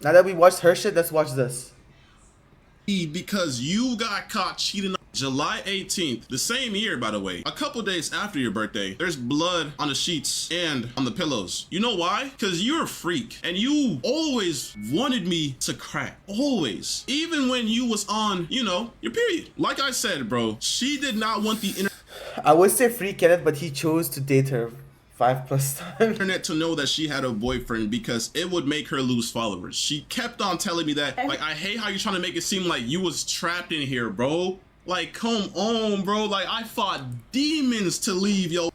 Now that we watched her shit, let's watch this. Because you got caught cheating on July 18th, the same year, by the way, a couple days after your birthday. There's blood on the sheets and on the pillows. You know why? Because you're a freak and you always wanted me to crack. Always. Even when you was on, you know, your period. Like I said, bro, she did not want the I would say free Kenneth, but he chose to date her 5+ times. internet to know that she had a boyfriend because it would make her lose followers. She kept on telling me that, like, I hate how you're trying to make it seem like you was trapped in here, bro. Like, come on, bro. Like, I fought demons to leave, yo.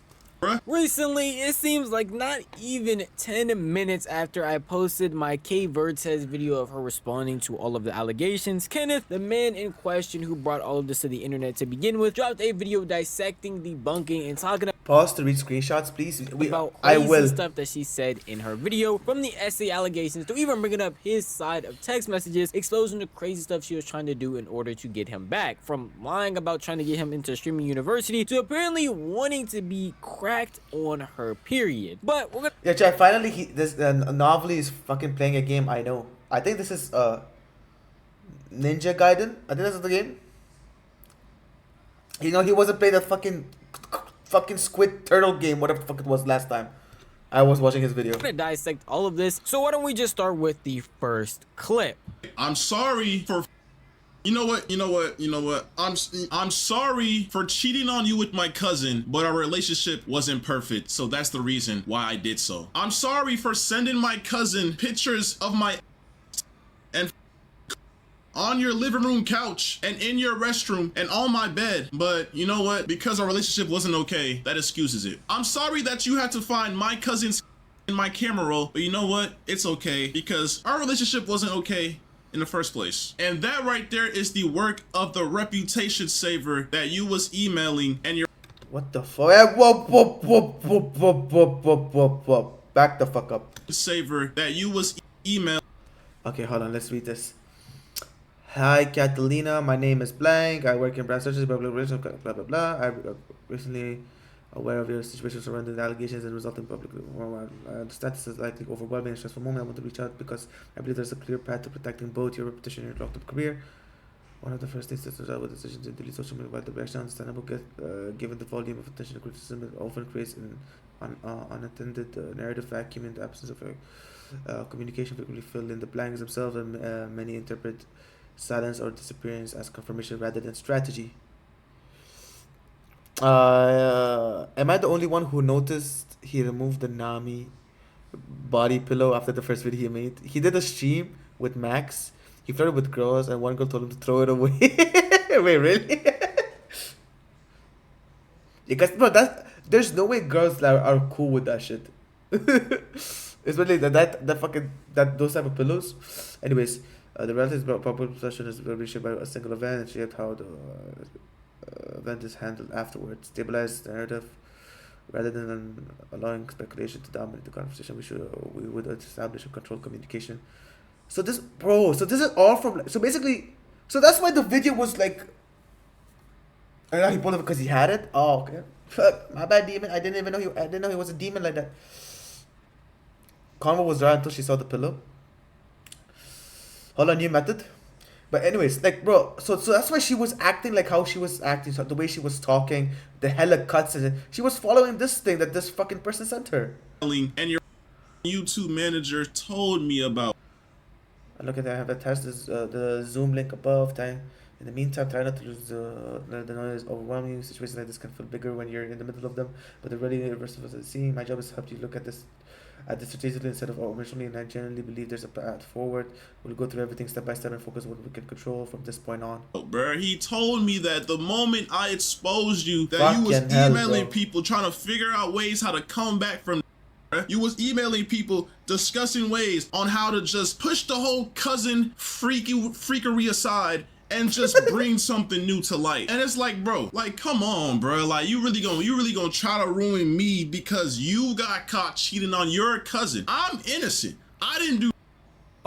Recently, it seems like not even 10 minutes after I posted my Kvrtez video of her responding to all of the allegations, Kenneth, the man in question who brought all of this to the internet to begin with, dropped a video dissecting, debunking, and talking Pause to read screenshots, please. about I crazy will. stuff that she said in her video, from the essay allegations to even bringing up his side of text messages, exposing the crazy stuff she was trying to do in order to get him back, from lying about trying to get him into streaming university to apparently wanting to be cracked on her period. But we're gonna Yeah, chat. Finally, this Novelty is fucking playing a game. I know. I think this is Ninja Gaiden. I think that's the game. You know, he wasn't playing that fucking squid turtle game, whatever the fuck it was last time I was watching his video. gonna dissect all of this, so why don't we just start with the first clip. I'm sorry for you know what? I'm sorry for cheating on you with my cousin, but our relationship wasn't perfect, so that's the reason why I did so. I'm sorry for sending my cousin pictures of my and on your living room couch and in your restroom and on my bed, but you know what? Because our relationship wasn't okay, that excuses it. I'm sorry that you had to find my cousin's in my camera roll, but you know what? It's okay because our relationship wasn't okay in the first place. And that right there is the work of the reputation saver that you was emailing and your What the fuck? Whoop. Back the fuck up. saver that you was emailing. Okay, hold on. Let's read this. Hi, Catalina. My name is blank. I work in brand searches, blah, blah, blah, blah, blah, blah. I recently aware of your situation surrounding the allegations and resulting public. I understand this is likely overwhelming and stressful moment. I want to reach out because I believe there's a clear path to protecting both your reputation and your locked-up career. One of the first things to start with the decision to delete social media, while the reaction understandable, given the volume of attention and criticism it often creates an unattended narrative vacuum in the absence of communication. Frequently fill in the blanks themselves, and many interpret silence or disappearance as confirmation rather than strategy. Am I the only one who noticed he removed the Nami body pillow after the first video he made? He did a stream with Max. He flirted with girls, and one girl told him to throw it away. Wait, really? Because bro, there's no way girls are cool with that shit. Especially that those type of pillows. Anyways, the relatives proper possession is reshaped by a single event and shaped how the event is handled afterwards. Stabilize the narrative rather than allowing speculation to dominate the conversation. We would establish a controlled communication. So this is all from so basically, so that's why the video was like. And now he pulled it because he had it. Oh, okay. Fuck, my bad, demon. I didn't know he was a demon like that. Convo was dry until she saw the pillow. Hold on, new method. But anyways, like bro, so that's why she was acting like how she was acting, so the way she was talking, the hella cuts, and she was following this thing that this fucking person sent her. And your YouTube manager told me about. Look at that. I have attached the Zoom link above. Time. In the meantime, try not to lose the noise. Overwhelming situations like this can feel bigger when you're in the middle of them, but they're really irreversible as it seems. My job is to help you look at this strategically instead of emotionally, and I genuinely believe there's a path forward. We'll go through everything step by step and focus on what we can control from this point on. Oh, bro, he told me that the moment I exposed you, that you was emailing people trying to figure out ways how to come back from. You was emailing people discussing ways on how to just push the whole cousin freakery aside and just bring something new to light. And it's like, bro, like, come on, bro. Like, you really gonna try to ruin me because you got caught cheating on your cousin. I'm innocent. I didn't do.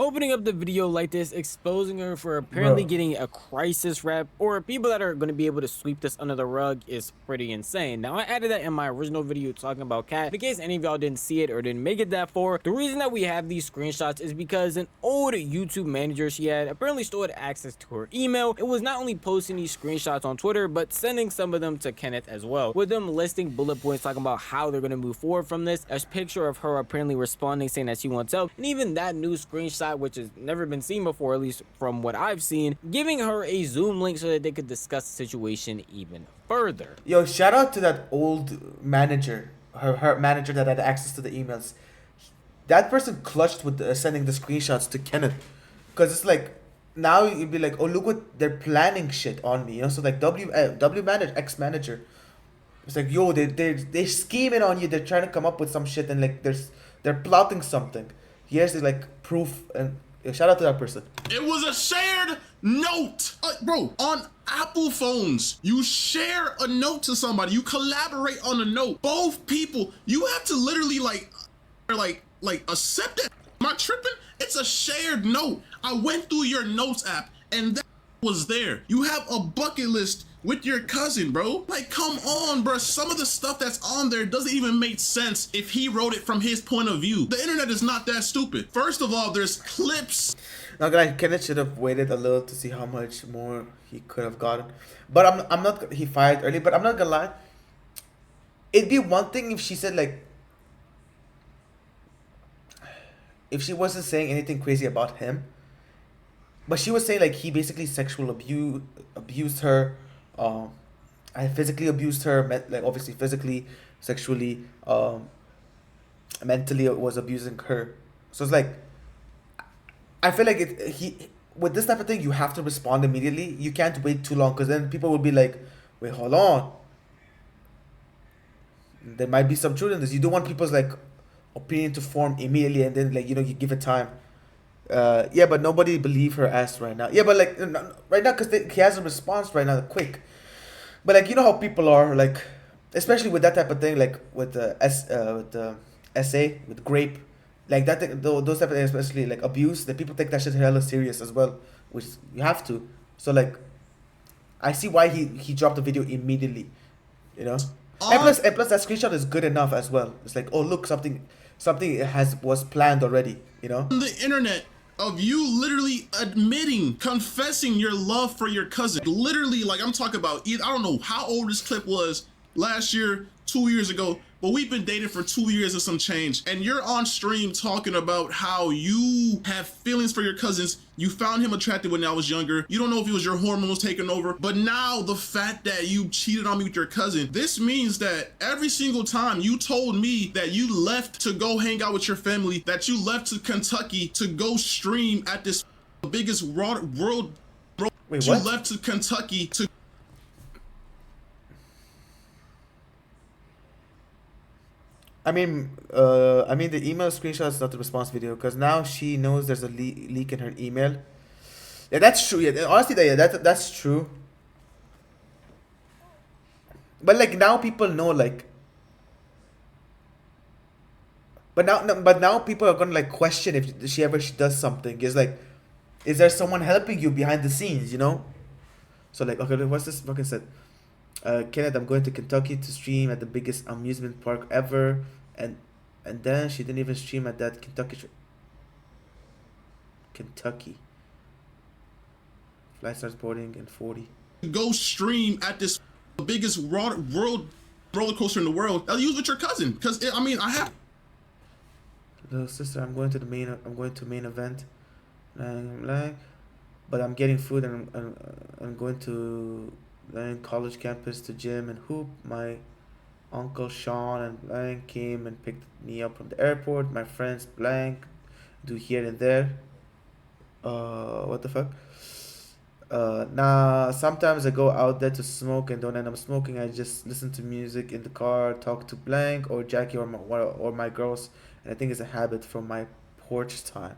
Opening up the video like this, exposing her for apparently Bro. getting a crisis rep, or people that are going to be able to sweep this under the rug, is pretty insane. Now, I added that in my original video talking about Kat. In case any of y'all didn't see it or didn't make it that far, the reason that we have these screenshots is because an old YouTube manager she had apparently still had access to her email. It was not only posting these screenshots on Twitter, but sending some of them to Kenneth as well, with them listing bullet points talking about how they're going to move forward from this. A picture of her apparently responding saying that she wants help, and even that new screenshot, which has never been seen before, at least from what I've seen, giving her a Zoom link so that they could discuss the situation even further. Yo, shout out to that old manager, her manager that had access to the emails. That person clutched with sending the screenshots to Kenneth, because it's like now you'd be like, oh look what they're planning shit on me, you know. So like W manager, ex manager, it's like, yo, they scheming on you. They're trying to come up with some shit, and like they're plotting something. Here's the like proof, and shout out to that person. It was a shared note. Bro, on Apple phones, you share a note to somebody. You collaborate on a note. Both people, you have to literally like accept it. Am I tripping? It's a shared note. I went through your notes app and that was there. You have a bucket list with your cousin, bro. Like, come on, bro. Some of the stuff that's on there doesn't even make sense if he wrote it from his point of view. The internet is not that stupid. First of all, there's clips. Now, guys, Kenneth should have waited a little to see how much more he could have gotten. But I'm not. He fired early. But I'm not gonna lie. It'd be one thing if she said like, if she wasn't saying anything crazy about him, but she was saying like he basically abused her, I physically abused her, like obviously physically, sexually, mentally was abusing her. So it's like, I feel like he with this type of thing you have to respond immediately. You can't wait too long, because then people will be like, wait, hold on. There might be some truth in this. You don't want people's like opinion to form immediately, and then like, you know, you give it time. Yeah, but nobody believe her ass right now. Yeah, but like right now, because he has a response right now, quick. But like, you know how people are, like, especially with that type of thing, like with the essay with grape, like that thing, those type of things, especially like abuse, that people take that shit hella serious as well, which you have to. So like, I see why he dropped the video immediately, you know. And plus that screenshot is good enough as well. It's like, oh look, something was planned already, you know. On the internet of you literally admitting, confessing your love for your cousin. Literally, like, I'm talking about, I don't know how old this clip was, last year, 2 years ago, but we've been dating for 2 years or some change, and you're on stream talking about how you have feelings for your cousins. You found him attractive when I was younger. You don't know if it was your hormones taking over, but now the fact that you cheated on me with your cousin, this means that every single time you told me that you left to go hang out with your family, that you left to Kentucky to go stream at this biggest world. Wait, you what? left to Kentucky to. I mean, the email screenshot is not the response video, because now she knows there's a leak in her email. Yeah, that's true. Yeah, honestly, that's true. But like now people know, like. But now people are gonna like question if she does something. It's like, is there someone helping you behind the scenes? You know. So like, okay, what's this fucking said? Kenneth, I'm going to Kentucky to stream at the biggest amusement park ever, and then she didn't even stream at that Kentucky. Flight starts boarding in 40. Go stream at this biggest world roller coaster in the world. I'll use with your cousin, because I mean, I have. Little sister, I'm going to main event, and like, but I'm getting food, and I'm going to college campus to gym and hoop. My uncle Sean and blank came and picked me up from the airport. My friends blank do here and there. What the fuck? Nah, sometimes I go out there to smoke and don't end up smoking. I just listen to music in the car, talk to blank or Jackie or my girls, and I think it's a habit from my porch time.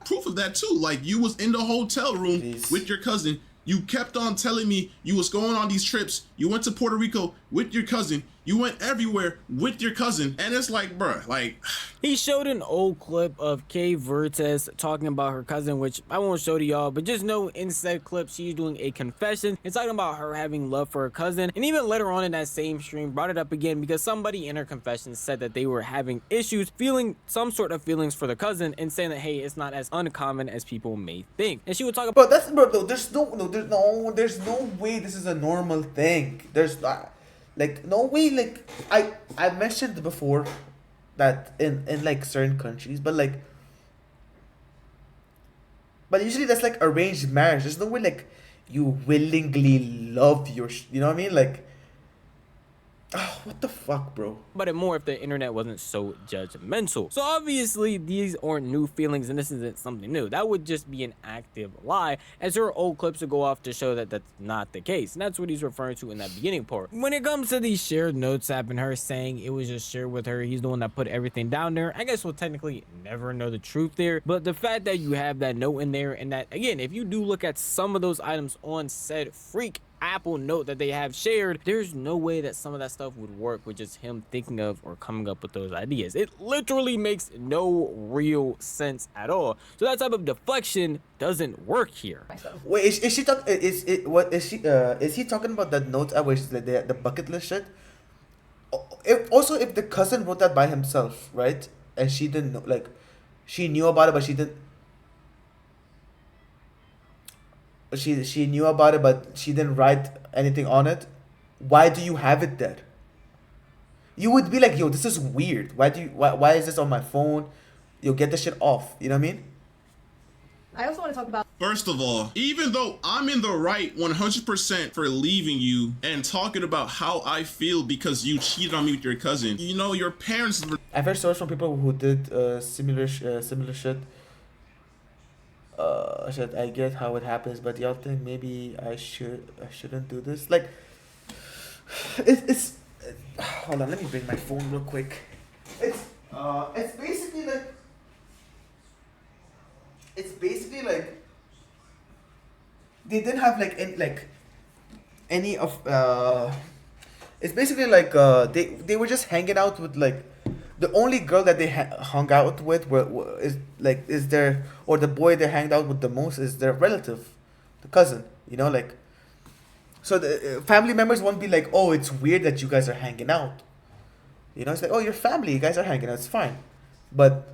Proof of that too. Like, you was in the hotel room Jeez. with your cousin. You kept on telling me you was going on these trips. You went to Puerto Rico with your cousin. You went everywhere with your cousin, and it's like, bruh, like. He showed an old clip of Kvrtez talking about her cousin, which I won't show to y'all, but just know in said clip she's doing a confession and talking about her having love for her cousin, and even later on in that same stream brought it up again because somebody in her confession said that they were having issues feeling some sort of feelings for the cousin and saying that, hey, it's not as uncommon as people may think. And she would talk about, Bro, no, there's no way this is a normal thing. There's not, like, no way. Like, I mentioned before that in like certain countries, but usually that's like arranged marriage. There's no way like you willingly love your, you know what I mean? Like, oh, what the fuck, bro? but it more if the internet wasn't so judgmental. So obviously these aren't new feelings and this isn't something new. That would just be an active lie, as her old clips would go off to show that that's not the case. And that's what he's referring to in that beginning part. When it comes to these shared notes app and her saying it was just shared with her, he's the one that put everything down there, I guess we'll technically never know the truth there. But the fact that you have that note in there, and that, again, if you do look at some of those items on said freak Apple note that they have shared, there's no way that some of that stuff would work with just him thinking of or coming up with those ideas. It literally makes no real sense at all. So that type of deflection doesn't work here. Wait, is she talking? Is it what is she? Is he talking about that note app where she's like the bucket list shit? If the cousin wrote that by himself, right? And she didn't know, like, she knew about it, but she didn't. She knew about it, but she didn't write anything on it. Why do you have it there? You would be like, yo, this is weird. Why is this on my phone? Yo, get the shit off. You know what I mean? I also want to talk about. First of all, even though I'm in the right 100% for leaving you and talking about how I feel because you cheated on me with your cousin, you know, your parents. I've heard stories from people who did similar shit. Shit, I get how it happens, but y'all think maybe I shouldn't do this? Like, it's hold on, let me bring my phone real quick. It's basically like they didn't have any of it's basically like they were just hanging out with, like, the only girl that they hung out with is their, or the boy they hanged out with the most is their relative, the cousin, you know, like, so the family members won't be like, oh, it's weird that you guys are hanging out, you know, it's like, oh, you're family, you guys are hanging out, it's fine, but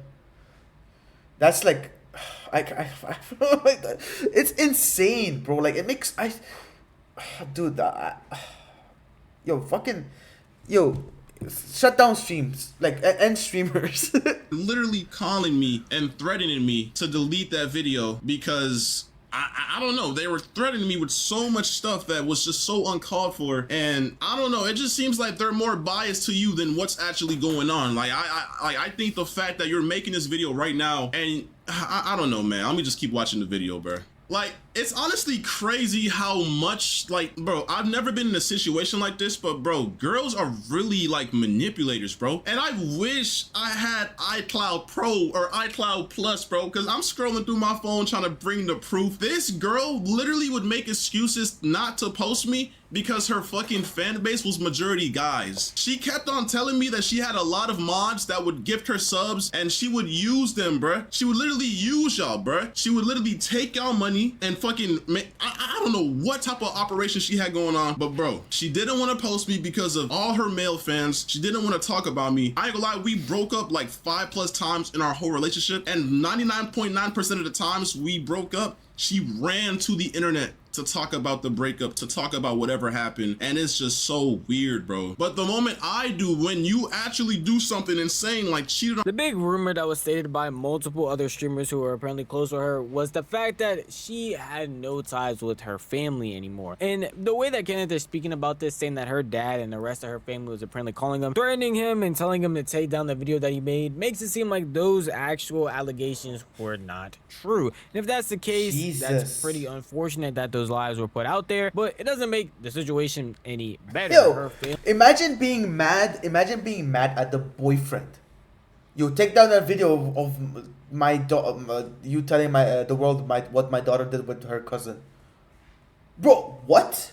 that's like, I it's insane, bro, like, it makes, dude, yo, shut down streams, like, end streamers. Literally calling me and threatening me to delete that video because I don't know, they were threatening me with so much stuff that was just so uncalled for, and I don't know, it just seems like they're more biased to you than what's actually going on. Like, I think the fact that you're making this video right now, and I don't know, man, let me just keep watching the video, bro. Like, it's honestly crazy how much, like, bro, I've never been in a situation like this, but bro, girls are really like manipulators, bro. And I wish I had iCloud Pro or iCloud Plus, bro, because I'm scrolling through my phone trying to bring the proof. This girl literally would make excuses not to post me because her fucking fan base was majority guys. She kept on telling me that she had a lot of mods that would gift her subs and she would use them, bruh. She would literally use y'all, bruh. She would literally take y'all money and fucking make, I don't know what type of operation she had going on, but bro, she didn't want to post me because of all her male fans. She didn't want to talk about me. I ain't gonna lie, we broke up like 5+ times in our whole relationship, and 99.9% of the times we broke up, she ran to the internet to talk about the breakup, to talk about whatever happened, and it's just so weird, bro. But the moment I do, when you actually do something insane like cheated on— The big rumor that was stated by multiple other streamers who were apparently close to her was the fact that she had no ties with her family anymore. And the way that Kenneth is speaking about this, saying that her dad and the rest of her family was apparently calling him, threatening him, and telling him to take down the video that he made, makes it seem like those actual allegations were not true. And if that's the case, that's pretty unfortunate that those lies were put out there, but it doesn't make the situation any better. Yo, imagine being mad at the boyfriend. You take down that video of my daughter, you telling the world what my daughter did with her cousin. Bro, what?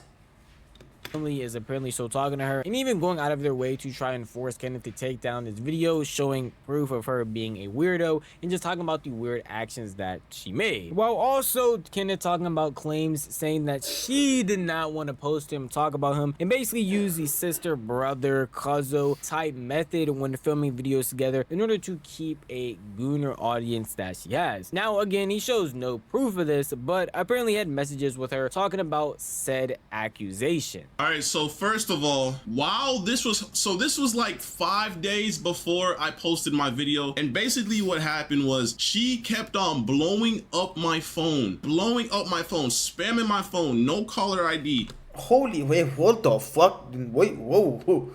family is apparently still talking to her and even going out of their way to try and force Kenneth to take down this video showing proof of her being a weirdo and just talking about the weird actions that she made, while also Kenneth talking about claims saying that she did not want to post him, talk about him, and basically use the sister brother cousin type method when filming videos together in order to keep a gooner audience that she has. Now again, he shows no proof of this, but apparently had messages with her talking about said accusation. All right, so first of all, while this was like 5 days before I posted my video, and basically what happened was she kept on blowing up my phone, spamming my phone, no caller ID. Holy, wait, what the fuck? Wait, whoa.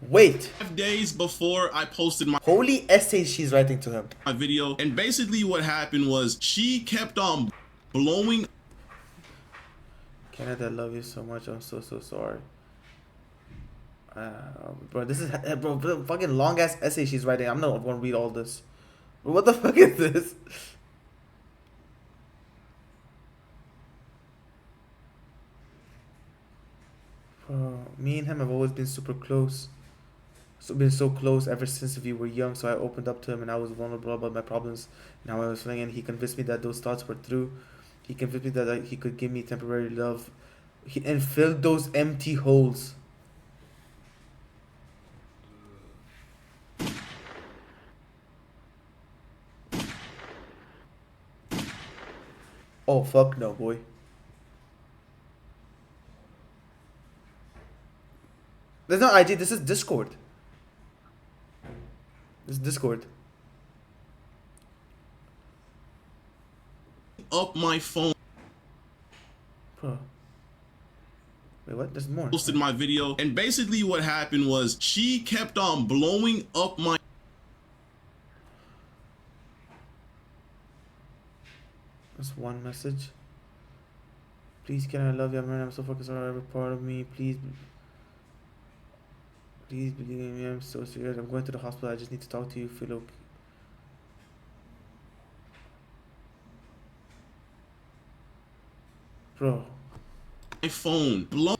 Wait. 5 days before I posted my Holy essays she's writing to him. video, and basically what happened was she kept on blowing. Kenneth, I love you so much. I'm so sorry. Bro, this is bro, fucking long ass essay she's writing. I'm not gonna read all this. What the fuck is this? Bro, me and him have always been super close. Been so close ever since we were young. So I opened up to him and I was vulnerable about my problems and how I was feeling, and he convinced me that those thoughts were true. He convinced me that he could give me temporary love and fill those empty holes. Oh, fuck no, boy. There's no IG, this is Discord. This is Discord. Up my phone. Bro. Wait, what? There's more. Posted my video, and basically what happened was she kept on blowing up my. That's one message. Please, can I love you, man? I'm so focused on every part of me. Please believe in me. I'm so serious. I'm going to the hospital. I just need to talk to you. Feel okay. Bro. My phone blow.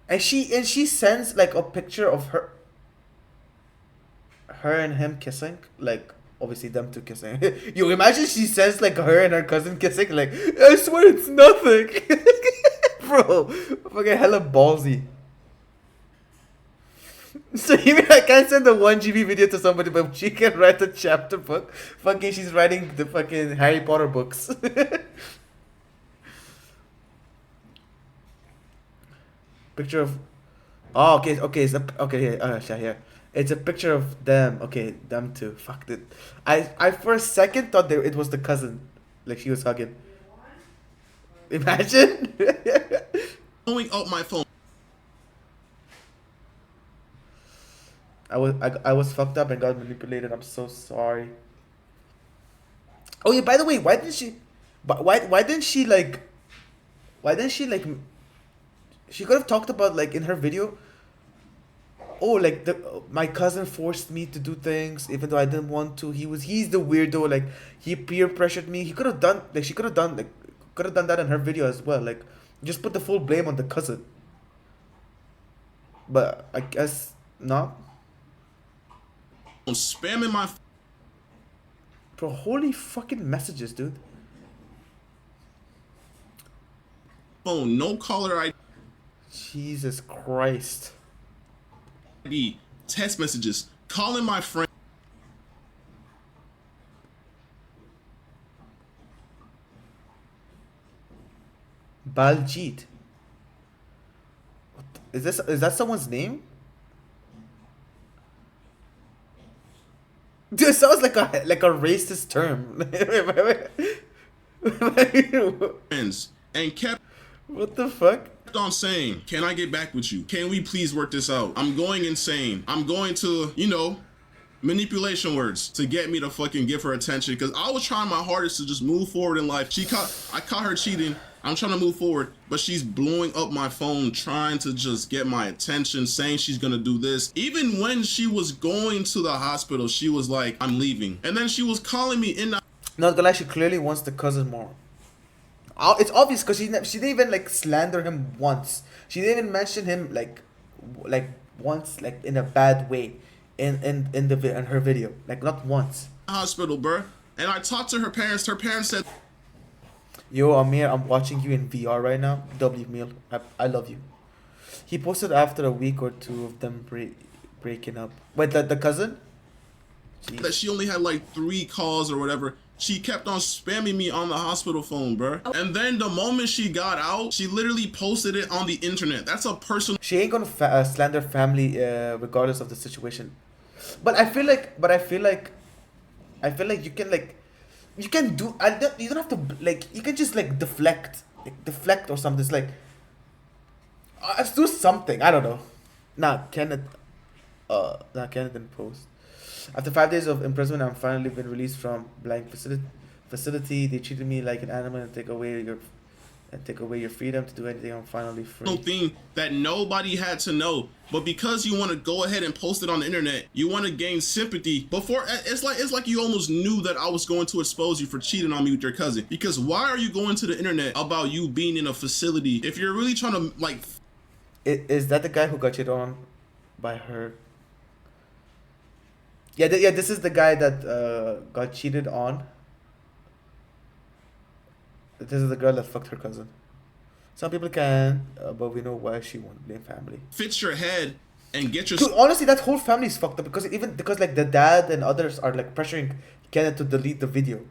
And she sends like a picture of her and him kissing, like obviously them two kissing. You imagine she sends like her and her cousin kissing, like I swear it's nothing. Bro, fucking hella ballsy. So even I can't send a 1 GB video to somebody, but she can write a chapter book. Fucking she's writing the fucking Harry Potter books. Picture of, oh okay, it's a, okay, yeah, it's a picture of them. Okay, them two. Fuck it. I for a second thought it was the cousin, like she was hugging. Imagine. Blowing up my phone. I was fucked up and got manipulated. I'm so sorry. Oh yeah, by the way, why didn't she she could have talked about, like, in her video, oh, like, my cousin forced me to do things even though I didn't want to. He's the weirdo, like, he peer pressured me. She could have done that in her video as well, like, just put the full blame on the cousin. But I guess not. I'm spamming my Bro, holy fucking messages, dude. phone, no caller ID. Jesus Christ. Text messages, calling my friend. Baljit. Is that someone's name? Dude, it sounds like a racist term. Friends, and kept What the fuck? on saying, can I get back with you? Can we please work this out? I'm going insane. I'm going to, you know, manipulation words to get me to fucking give her attention, because I was trying my hardest to just move forward in life. I caught her cheating. I'm trying to move forward, but she's blowing up my phone, trying to just get my attention, saying she's gonna do this. Even when she was going to the hospital, she was like, I'm leaving. And then she was calling me in the... No, the guy, she clearly wants the cousin more. It's obvious because she didn't even like slander him once. She didn't even mention him like once like in a bad way in her video, like not once. Hospital, bruh. And I talked to her parents. Her parents said, Yo, Amir, I'm watching you in VR right now. W meal, I love you. He posted after a week or two of them breaking up. Wait, the cousin? Jeez. that she only had like 3 calls or whatever. She kept on spamming me on the hospital phone, bruh. And then the moment she got out, she literally posted it on the internet. That's a personal. She ain't gonna slander family regardless of the situation. But I feel like you can do. You don't have to like. You can just like deflect or something. It's like let's do something. I don't know. Kenneth didn't post. After 5 days of imprisonment, I'm finally been released from blank facility. They treated me like an animal and take away your freedom to do anything. I'm finally free. Thing that nobody had to know, but because you want to go ahead and post it on the internet, you want to gain sympathy. Before it's like you almost knew that I was going to expose you for cheating on me with your cousin. Because why are you going to the internet about you being in a facility if you're really trying to like? Is that the guy who got cheated on by her? Yeah, this is the guy that got cheated on. This is the girl that fucked her cousin. Some people can, but we know why she won't blame family. Fix your head and get your. Dude, honestly, that whole family is fucked up because like the dad and others are like pressuring Kenneth to delete the video.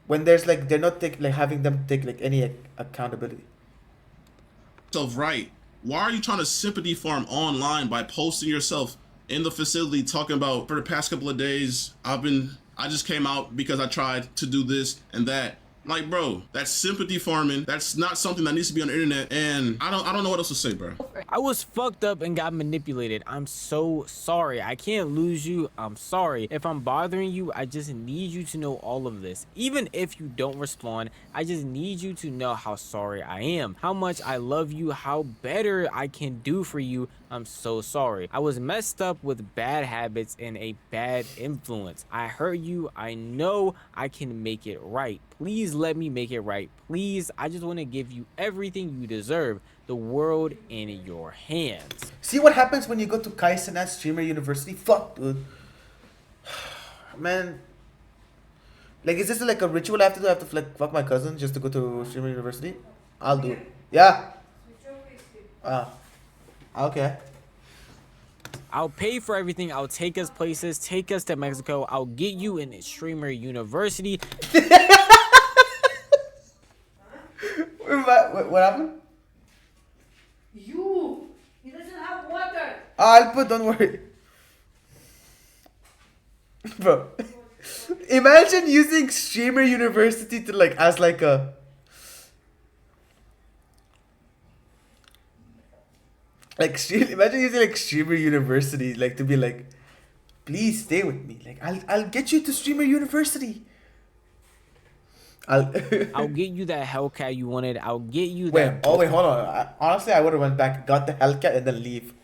When there's like they're not having them take like any accountability. Yourself right. Why are you trying to sympathy farm online by posting yourself in the facility talking about for the past couple of days I just came out because I tried to do this and that? Like, bro, that's sympathy farming. That's not something that needs to be on the internet. And I don't know what else to say, bro. I was fucked up and got manipulated. I'm so sorry. I can't lose you. I'm sorry. If I'm bothering you, I just need you to know all of this. Even if you don't respond, I just need you to know how sorry I am, how much I love you, how better I can do for you. I'm so sorry. I was messed up with bad habits and a bad influence. I hurt you. I know I can make it right. Please let me make it right. Please, I just want to give you everything you deserve. The world in your hands. See what happens when you go to Kaisen at Streamer University? Fuck, dude. Man. Like, is this like a ritual I have to do? I have to like fuck my cousin just to go to Streamer University? I'll do it. Yeah. Okay. I'll pay for everything. I'll take us places, take us to Mexico. I'll get you in Streamer University. What happened? He doesn't have water. I'll put, don't worry. Bro. Imagine using Streamer University to like, as like a... imagine using like Streamer University, like to be like, please stay with me. Like, I'll get you to Streamer University. I'll get you that Hellcat you wanted. I'll get you that. Wait, hold on. Honestly, I would have went back, got the Hellcat, and then leave.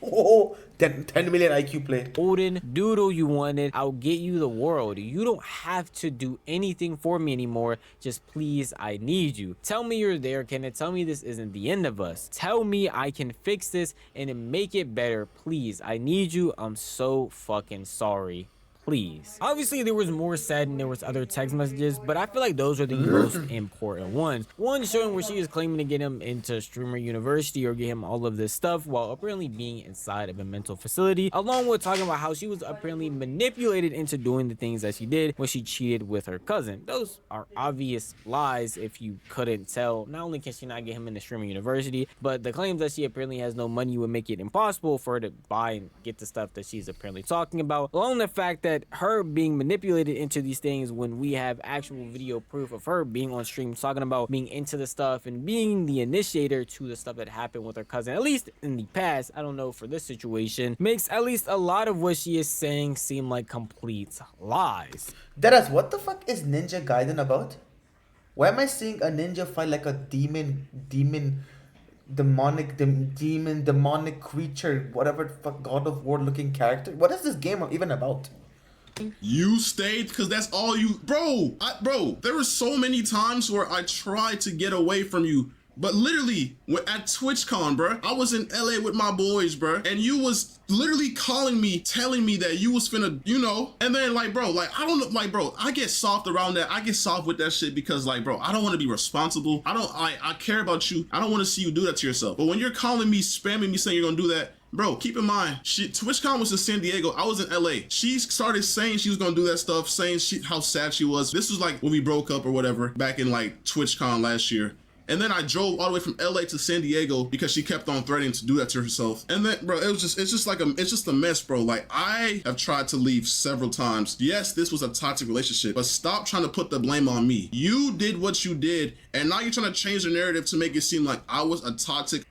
10 million IQ play. Golden doodle you wanted. I'll get you the world. You don't have to do anything for me anymore. Just please, I need you. Tell me you're there, Kenneth. Tell me this isn't the end of us. Tell me I can fix this and make it better. Please, I need you. I'm so fucking sorry. Please. Obviously, there was more said and there was other text messages, but I feel like those are the most important ones. One showing where she is claiming to get him into Streamer University or get him all of this stuff while apparently being inside of a mental facility, along with talking about how she was apparently manipulated into doing the things that she did when she cheated with her cousin. Those are obvious lies if you couldn't tell. Not only can she not get him into Streamer University, but the claims that she apparently has no money would make it impossible for her to buy and get the stuff that she's apparently talking about, along with the fact that her being manipulated into these things when we have actual video proof of her being on stream talking about being into the stuff and being the initiator to the stuff that happened with her cousin, at least in the past. I don't know for this situation, makes at least a lot of what she is saying seem like complete lies. Deadass, what the fuck is Ninja Gaiden about? Why am I seeing a ninja fight like a demonic creature, whatever fuck God of War looking character? What is this game even about? You stayed because that's all you, bro, there were so many times where I tried to get away from you. But literally, at TwitchCon, bro, I was in LA with my boys, bro, and you was literally calling me, telling me that you was finna, you know, and then like, bro, like, I don't know, like, bro, I get soft around that. I get soft with that shit because like, bro, I don't want to be responsible. I care about you. I don't want to see you do that to yourself. But when you're calling me, spamming me, saying you're gonna do that, bro, keep in mind, TwitchCon was in San Diego. I was in LA. She started saying she was gonna do that stuff, saying how sad she was. This was like when we broke up or whatever, back in like TwitchCon last year. And then I drove all the way from LA to San Diego because she kept on threatening to do that to herself. And then, bro, it's just a mess, bro. Like, I have tried to leave several times. Yes, this was a toxic relationship, but stop trying to put the blame on me. You did what you did, and now you're trying to change the narrative to make it seem like I was a toxic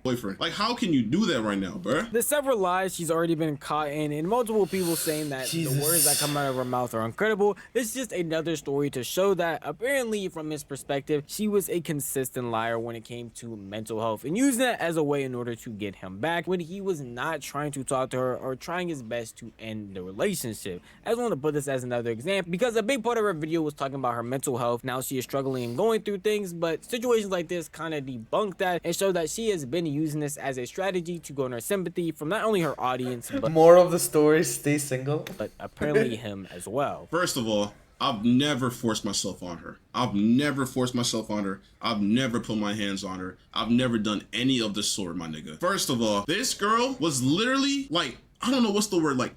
boyfriend. Like, how can you do that right now, bruh? The several lies she's already been caught in, and multiple people saying that the words that come out of her mouth are incredible. It's just another story to show that apparently from his perspective, she was a consistent liar when it came to mental health and using that as a way in order to get him back when he was not trying to talk to her or trying his best to end the relationship. I just want to put this as another example because a big part of her video was talking about her mental health. Now she is struggling and going through things, but situations like this kind of debunk that and show that she has been using this as a strategy to garner sympathy from not only her audience, but more of the story, stay single. But apparently him as well. First of all, I've never forced myself on her. I've never forced myself on her. I've never put my hands on her. I've never done any of the sort, my nigga. First of all, this girl was literally like, I don't know what's the word, like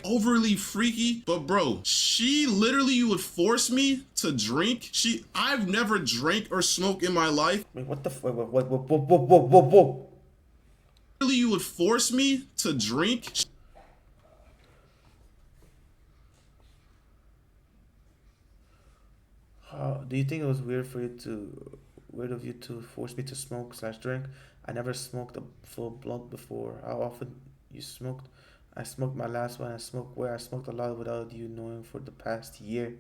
overly freaky, but bro, she literally would force me to drink. I've never drank or smoked in my life. Wait, what the fuck? Whoa. Literally, you would force me to drink. Do you think it was weird of you to force me to smoke/drink? I never smoked a full blunt before. How often you smoked? I smoked my last one. I smoked a lot without you knowing for the past year.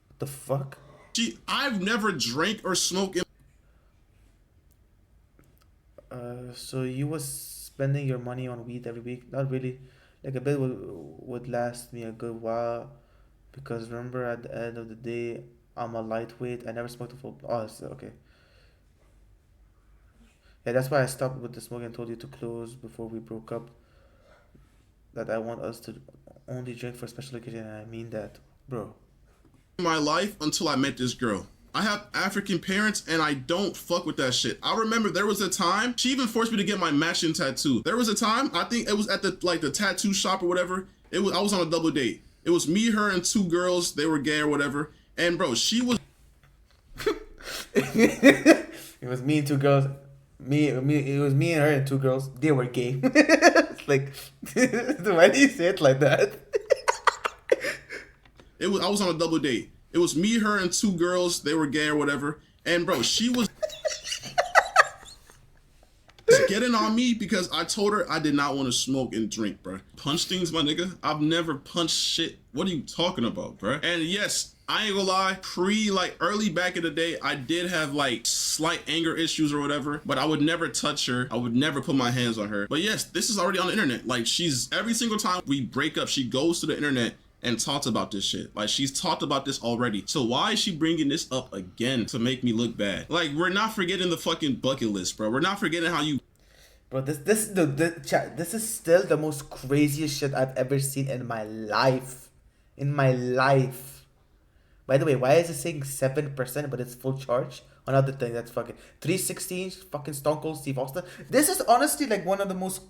What the fuck? I've never drank or smoked. So you was spending your money on weed every week? Not really. Like a bit would last me a good while, because remember at the end of the day, I'm a lightweight. I never smoked a full. Oh, okay. Yeah, that's why I stopped with the smoking and told you to close before we broke up. That I want us to only drink for special occasion, and I mean that, bro. My life until I met this girl. I have African parents and I don't fuck with that shit. I remember there was a time she even forced me to get my matching tattoo. There was a time, I think it was at the tattoo shop or whatever. I was on a double date. It was me, her, and two girls. They were gay or whatever. And bro, she was. It was me and two girls. It was me and her and two girls. They were gay. Like, why do you say it like that? I was on a double date. It was me, her, and two girls. They were gay or whatever. And bro, she was getting on me because I told her I did not want to smoke and drink, bro. Punch things, my nigga. I've never punched shit. What are you talking about, bro? And yes, I ain't gonna lie, early back in the day, I did have like slight anger issues or whatever, but I would never touch her. I would never put my hands on her. But yes, this is already on the internet. Like, every single time we break up, she goes to the internet and talks about this shit. Like, she's talked about this already. So why is she bringing this up again to make me look bad? Like, we're not forgetting the fucking bucket list, bro. We're not forgetting how you. Bro, this is still the most craziest shit I've ever seen in my life. By the way, why is it saying 7% but it's full charge? Another thing that's fucking 316 fucking Stone Cold Steve Austin. This is honestly like one of the most.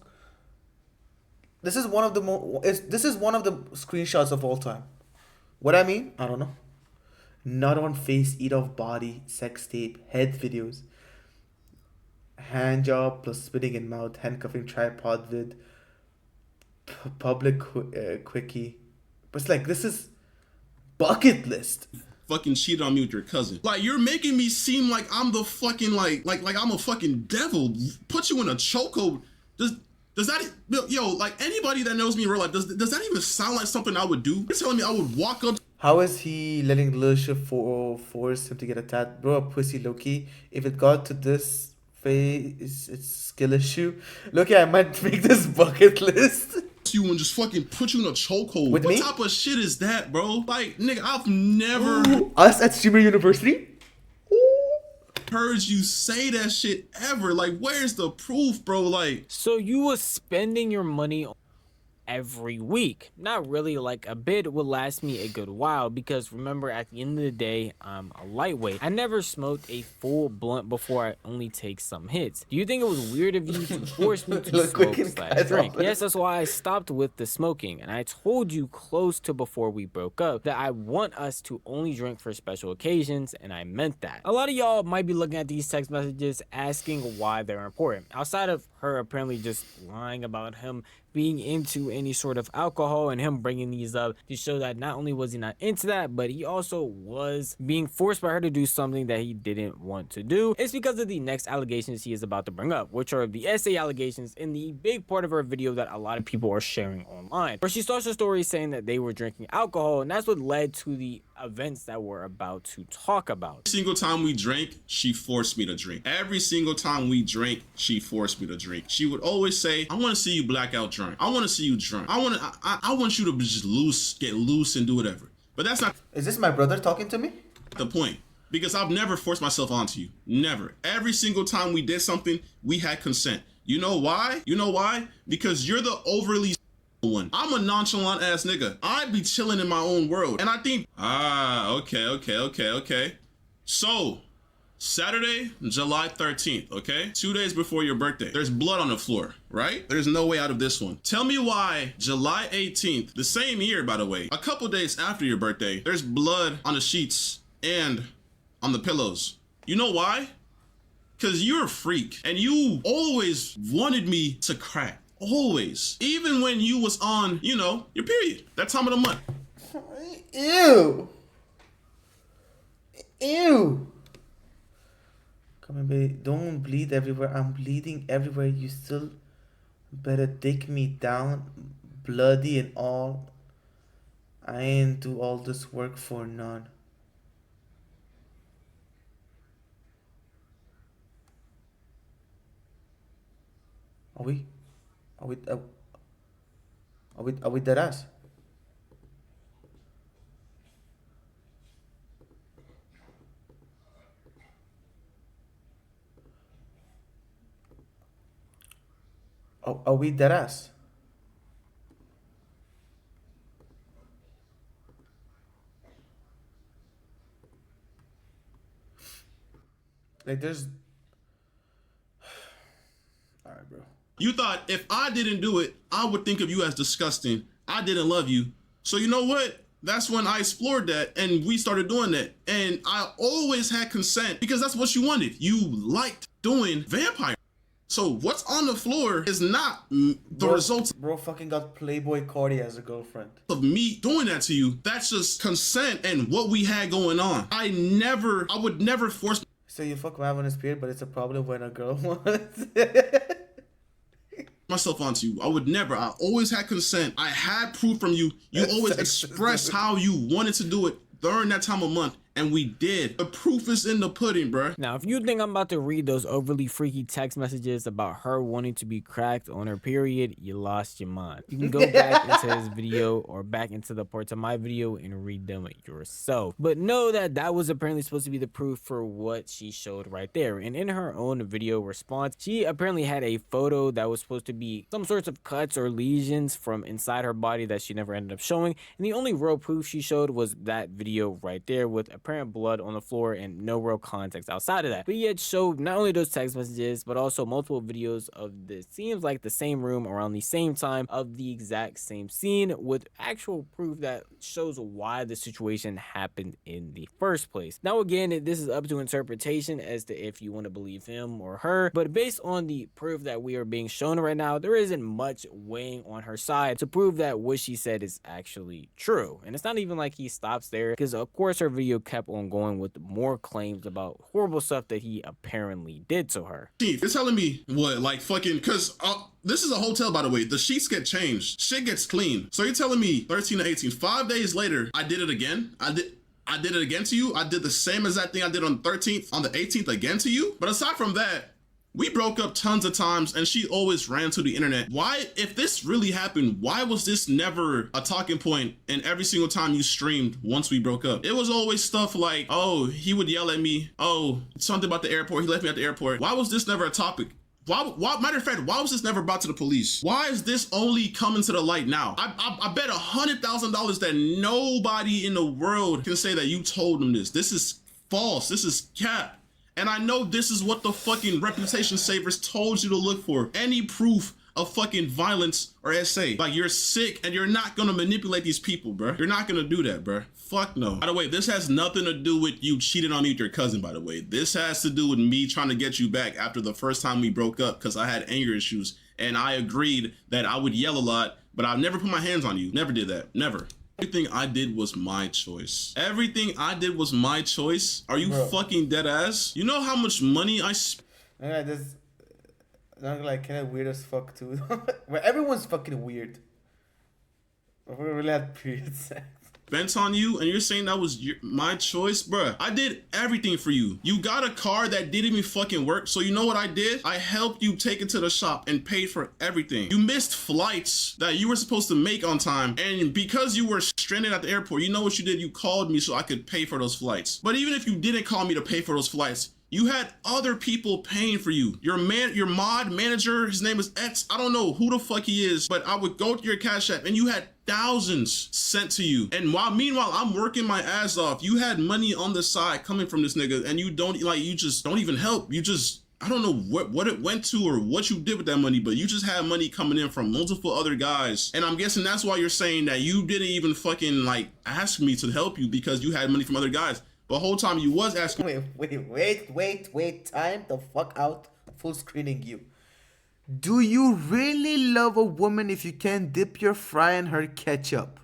This is one of the screenshots of all time. What I mean? I don't know. Not on face, eat off body, sex tape, head videos, hand job plus spitting in mouth, handcuffing, tripod vid, public quickie. But it's like, this is bucket list. Fucking cheated on me with your cousin. Like, you're making me seem like I'm the fucking like I'm a fucking devil. Put you in a chokehold. Does that, yo, like, anybody that knows me in real life, does that even sound like something I would do? You're telling me I would walk up. How is he letting Lisha force him to get a tat? Bro, a pussy low-key. If it got to this face, it's skill issue. Look, I might make this bucket list. You and just fucking put you in a chokehold. With what me? type of shit is that, bro? Like, nigga, I've never Us at Streamer University? heard you say that shit ever. Like, where's the proof, bro? Like, So you was spending your money every week. Not really, like a bit would last me a good while, because remember, at the end of the day, I'm a lightweight. I never smoked a full blunt before I only take some hits. Do you think it was weird of you to force me to Look, smoke quick slash drink? Yes, that's why I stopped with the smoking, and I told you close to before we broke up that I want us to only drink for special occasions, and I meant that. A lot of y'all might be looking at these text messages asking why they're important. Outside of her apparently just lying about him being into any sort of alcohol and him bringing these up to show that not only was he not into that, but he also was being forced by her to do something that he didn't want to do. It's because of the next allegations he is about to bring up, which are the essay allegations in the big part of her video that a lot of people are sharing online, where she starts her story saying that they were drinking alcohol, and that's what led to the events that we're about to talk about. every single time we drank, she forced me to drink. Every single time we drank, she forced me to drink. She would always say, I want to see you blackout drunk. I want to see you drunk. I want you to just get loose and do whatever. But that's not Is this my brother talking to me? the point. Because I've never forced myself onto you. Never. Every single time we did something, we had consent. You know why? You know why? Because you're the overly one. I'm a nonchalant ass nigga. I'd be chilling in my own world. And I think, okay. So, Saturday, July 13th, okay? 2 days before your birthday. There's blood on the floor, right? There's no way out of this one. Tell me why July 18th, the same year, by the way, a couple days after your birthday, there's blood on the sheets and on the pillows. You know why? Because you're a freak and you always wanted me to crack. Always. Even when you was on, you know, your period. That time of the month. Ew. Ew. Come on, baby. Don't bleed everywhere. I'm bleeding everywhere. You still better take me down, bloody and all. I ain't do all this work for none. Are we? Are we dead ass? Are we dead ass? Like there's alright, bro. You thought if I didn't do it, I would think of you as disgusting. I didn't love you. So you know what? That's when I explored that and we started doing that. And I always had consent because that's what you wanted. You liked doing vampire. So what's on the floor is not the results Bro fucking got Playboy Cardi as a girlfriend. of me doing that to you. That's just consent and what we had going on. I would never force So you fuck Mav on his period, but it's a problem when a girl wants. myself onto you. I would never. I always had consent. I had proof from you. You always expressed how you wanted to do it during that time of month. And we did. The proof is in the pudding, bruh. Now, if you think I'm about to read those overly freaky text messages about her wanting to be cracked on her period, you lost your mind. You can go back into his video or back into the parts of my video and read them yourself. But know that that was apparently supposed to be the proof for what she showed right there. And in her own video response, she apparently had a photo that was supposed to be some sorts of cuts or lesions from inside her body that she never ended up showing. And the only real proof she showed was that video right there with apparent blood on the floor and no real context outside of that. But yet showed not only those text messages but also multiple videos of this seems like the same room around the same time of the exact same scene with actual proof that shows why the situation happened in the first place. Now again, this is up to interpretation as to if you want to believe him or her, but based on the proof that we are being shown right now, there isn't much weighing on her side to prove that what she said is actually true. And it's not even like he stops there, because of course her video kept on going with more claims about horrible stuff that he apparently did to her. Chief, you're telling me what, like fucking, cause this is a hotel, by the way. The sheets get changed. Shit gets clean. So you're telling me 13 to 18, 5 days later, I did it again? I did it again to you? I did the same exact thing I did on the 13th, on the 18th again to you? But aside from that, We broke up tons of times and she always ran to the internet. Why, if this really happened, why was this never a talking point in every single time you streamed once we broke up? It was always stuff like, oh, he would yell at me. Oh, something about the airport. He left me at the airport. Why was this never a topic? Why, matter of fact, why was this never brought to the police? Why is this only coming to the light now? I bet $100,000 that nobody in the world can say that you told them this. This is false. This is cap. And I know this is what the fucking reputation savers told you to look for. Any proof of fucking violence or SA. Like, you're sick and you're not gonna manipulate these people, bro. You're not gonna do that, bro. Fuck no. By the way, this has nothing to do with you cheating on me with your cousin, by the way. This has to do with me trying to get you back after the first time we broke up because I had anger issues. And I agreed that I would yell a lot, but I've never put my hands on you. Never did that. Never. Everything I did was my choice. Everything I did was my choice. Are you fucking dead ass? You know how much money I spent? Yeah, this not like kind of weird as fuck too. Well, everyone's fucking weird. We really had period sex. Bent on you and you're saying that was my choice? Bruh, I did everything for you. You got a car that didn't even fucking work, so you know what I did? I helped you take it to the shop and paid for everything. You missed flights that you were supposed to make on time, and because you were stranded at the airport, you know what you did? You called me so I could pay for those flights. But even if you didn't call me to pay for those flights, you had other people paying for you. Your mod manager, his name is X. I don't know who the fuck he is, but I would go to your Cash App and you had thousands sent to you. And meanwhile, I'm working my ass off. You had money on the side coming from this nigga and you just don't even help. You just, I don't know what it went to or what you did with that money, but you just had money coming in from multiple other guys. And I'm guessing that's why you're saying that you didn't even fucking like ask me to help you because you had money from other guys. The whole time you was asking. Wait, time the fuck out. Full screening you. Do you really love a woman if you can't dip your fry in her ketchup?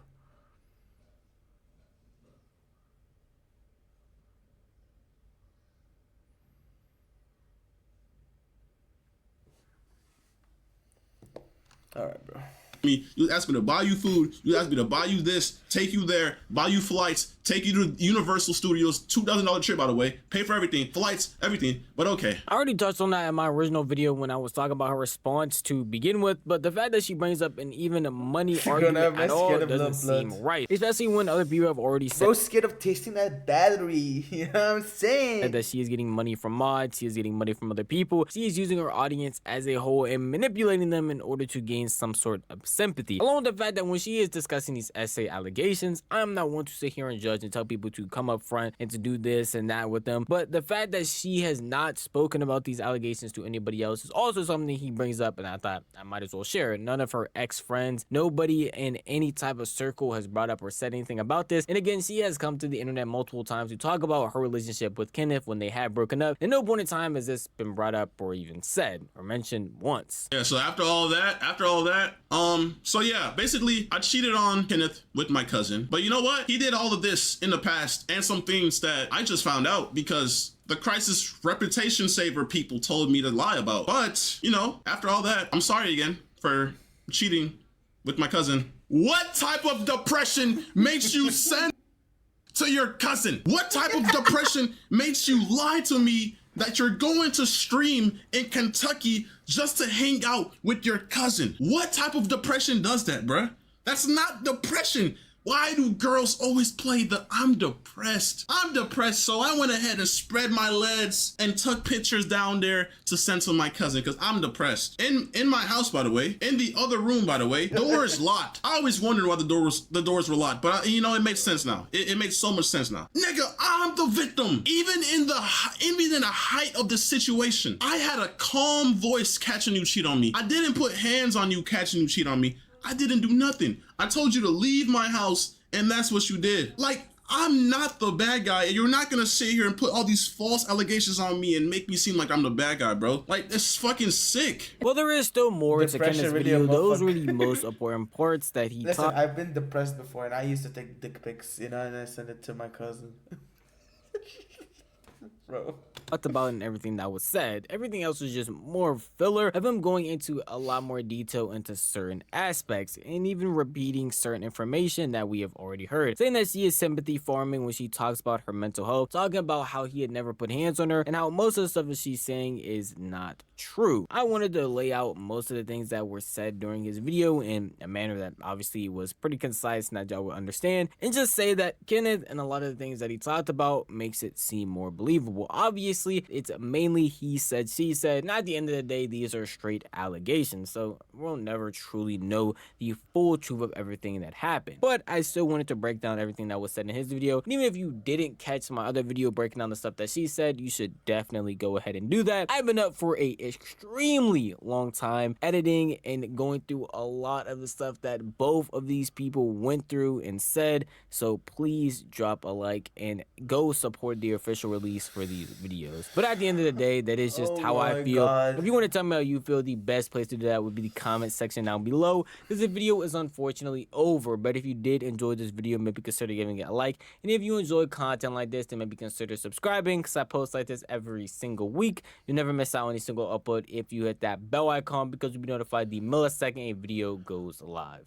Alright, bro. Me, you asked me to buy you food, you asked me to buy you this, take you there, buy you flights, take you to Universal Studios, $2,000 trip by the way, pay for everything, flights, everything, but okay. I already touched on that in my original video when I was talking about her response to begin with, but the fact that she brings up an even a money argument at all doesn't seem right, especially when other people have already said Bro's scared of tasting that battery, you know what I'm saying? that she is getting money from mods, she is getting money from other people, she is using her audience as a whole and manipulating them in order to gain some sort of sympathy. Along with the fact that when she is discussing these essay allegations, I'm not one to sit here and judge and tell people to come up front and to do this and that with them, but the fact that she has not spoken about these allegations to anybody else is also something he brings up, and I thought I might as well share it. None of her ex-friends, nobody in any type of circle has brought up or said anything about this, and again, she has come to the internet multiple times to talk about her relationship with Kenneth when they had broken up, and no point in time has this been brought up or even said or mentioned once. Yeah, so after all that, so yeah, basically I cheated on Kenneth with my cousin, but you know what? He did all of this in the past and some things that I just found out because the crisis reputation saver people told me to lie about. But, you know, after all that, I'm sorry again for cheating with my cousin. What type of depression makes you send to your cousin? What type of depression makes you lie to me that you're going to stream in Kentucky just to hang out with your cousin? What type of depression does that, bruh? That's not depression. Why do girls always play the I'm depressed? I'm depressed, so I went ahead and spread my legs and took pictures down there to send to my cousin because I'm depressed. In my house, by the way, in the other room, by the way, door is locked. I always wondered why the doors were locked, but you know, it makes sense now. It makes so much sense now. Nigga, I'm the victim. Even in the height of the situation, I had a calm voice catching you cheat on me. I didn't put hands on you catching you cheat on me. I didn't do nothing. I told you to leave my house and that's what you did. Like, I'm not the bad guy and you're not gonna sit here and put all these false allegations on me and make me seem like I'm the bad guy, bro. Like, it's fucking sick. Well, there is still more to Kenneth's video. Those were the most important parts that he Listen, I've been depressed before and I used to take dick pics, you know, and I send it to my cousin. Bro. talked about and everything that was said. Everything else was just more filler of him going into a lot more detail into certain aspects and even repeating certain information that we have already heard, saying that she is sympathy farming when she talks about her mental health, talking about how he had never put hands on her and how most of the stuff that she's saying is not true. I wanted to lay out most of the things that were said during his video in a manner that obviously was pretty concise and that y'all would understand, and just say that Kenneth and a lot of the things that he talked about makes it seem more believable. Obviously, it's mainly he said, she said, and at the end of the day, these are straight allegations, so we'll never truly know the full truth of everything that happened. But I still wanted to break down everything that was said in his video, and even if you didn't catch my other video breaking down the stuff that she said, you should definitely go ahead and do that. I've been up for a extremely long time editing and going through a lot of the stuff that both of these people went through and said, so please drop a like and go support the official release for these videos. But at the end of the day, that is just how I feel. If you want to tell me how you feel, the best place to do that would be the comment section down below, because the video is unfortunately over. But if you did enjoy this video, maybe consider giving it a like, and if you enjoy content like this, then maybe consider subscribing, because I post like this every single week. You'll never miss out on any single upload if you hit that bell icon, because you'll be notified the millisecond a video goes live.